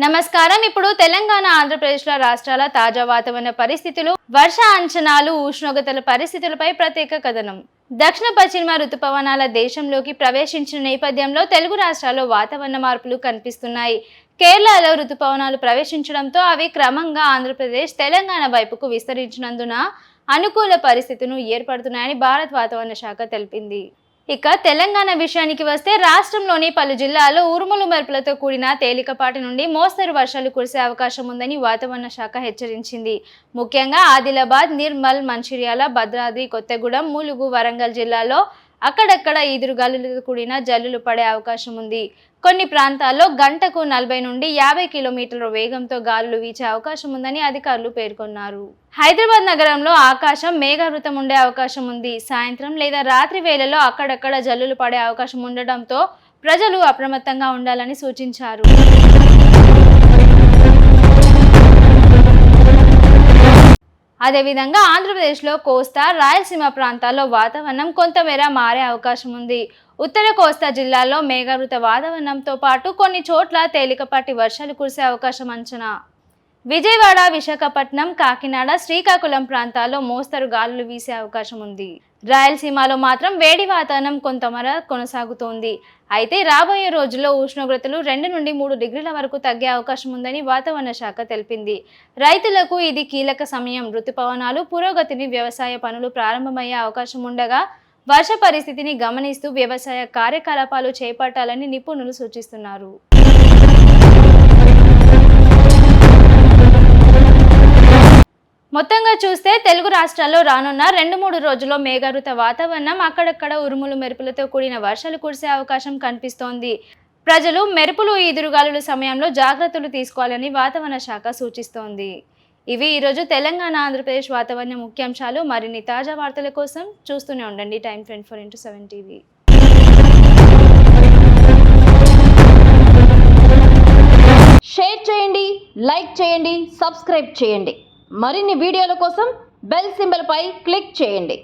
నమస్కారం. ఇప్పుడు తెలంగాణ, ఆంధ్రప్రదేశ్ల రాష్ట్రాల తాజా వాతావరణ పరిస్థితులు, వర్ష అంచనాలు, ఉష్ణోగ్రతల పరిస్థితులపై ప్రత్యేక కథనం. దక్షిణ పశ్చిమ రుతుపవనాల దేశంలోకి ప్రవేశించిన నేపథ్యంలో తెలుగు రాష్ట్రాల్లో వాతావరణ మార్పులు కనిపిస్తున్నాయి. కేరళలో రుతుపవనాలు ప్రవేశించడంతో అవి క్రమంగా ఆంధ్రప్రదేశ్, తెలంగాణ వైపుకు విస్తరించినందున అనుకూల పరిస్థితులు ఏర్పడుతున్నాయని భారత వాతావరణ శాఖ తెలిపింది. ఇక తెలంగాణ విషయానికి వస్తే రాష్ట్రంలోని పలు జిల్లాల్లో ఉరుములు మెరుపులతో కూడిన తేలికపాటి నుండి మోస్తరు వర్షాలు కురిసే అవకాశం ఉందని వాతావరణ శాఖ హెచ్చరించింది. ముఖ్యంగా ఆదిలాబాద్, నిర్మల్, మంచిర్యాల, భద్రాద్రి కొత్తగూడెం, ములుగు, వరంగల్ జిల్లాల్లో అక్కడక్కడ ఈదురుగాలులతో కూడిన జల్లులు పడే అవకాశం ఉంది. కొన్ని ప్రాంతాల్లో గంటకు 40 నుండి 50 కిలోమీటర్ల వేగంతో గాలులు వీచే అవకాశం ఉందని అధికారులు పేర్కొన్నారు. హైదరాబాద్ నగరంలో ఆకాశం మేఘావృతం ఉండే అవకాశం ఉంది. సాయంత్రం లేదా రాత్రి వేళల్లో అక్కడక్కడ జల్లులు పడే అవకాశం ఉండడంతో ప్రజలు అప్రమత్తంగా ఉండాలని సూచించారు. అదేవిధంగా ఆంధ్రప్రదేశ్లో కోస్తా, రాయలసీమ ప్రాంతాల్లో వాతావరణం కొంతమేర మారే అవకాశం ఉంది. ఉత్తర కోస్తా జిల్లాల్లో మేఘావృత వాతావరణంతో పాటు కొన్ని చోట్ల తేలికపాటి వర్షాలు కురిసే అవకాశం అంచనా. విజయవాడ, విశాఖపట్నం, కాకినాడ, శ్రీకాకుళం ప్రాంతాల్లో మోస్తరు గాలులు వీసే అవకాశం ఉంది. రాయలసీమలో మాత్రం వేడి వాతావరణం కొంతమేర కొనసాగుతోంది. అయితే రాబోయే రోజుల్లో ఉష్ణోగ్రతలు 2 నుండి 3 డిగ్రీల వరకు తగ్గే అవకాశం ఉందని వాతావరణ శాఖ తెలిపింది. రైతులకు ఇది కీలక సమయం. రుతుపవనాలు పురోగతిని, వ్యవసాయ పనులు ప్రారంభమయ్యే అవకాశం ఉండగా వర్ష పరిస్థితిని గమనిస్తూ వ్యవసాయ కార్యకలాపాలు చేపట్టాలని నిపుణులు సూచిస్తున్నారు. మొత్తంగా చూస్తే తెలుగు రాష్ట్రాల్లో రానున్న 2-3 రోజుల్లో మేఘావృత వాతావరణం, అక్కడక్కడ ఉరుములు మెరుపులతో కూడిన వర్షాలు కురిసే అవకాశం కనిపిస్తోంది. ప్రజలు మెరుపులు, ఈదురుగాలుల సమయంలో జాగ్రత్తలు తీసుకోవాలని వాతావరణ శాఖ సూచిస్తోంది. ఇవి ఈరోజు తెలంగాణ, ఆంధ్రప్రదేశ్ వాతావరణ ముఖ్యాంశాలు. మరిన్ని తాజా వార్తల కోసం చూస్తూనే ఉండండి టైమ్ 24x7 టీవీ. షేర్ చేయండి, లైక్ చేయండి, సబ్స్క్రైబ్ చేయండి. మరిన్ని వీడియోల కోసం బెల్ సింబల్ పై క్లిక్ చేయండి.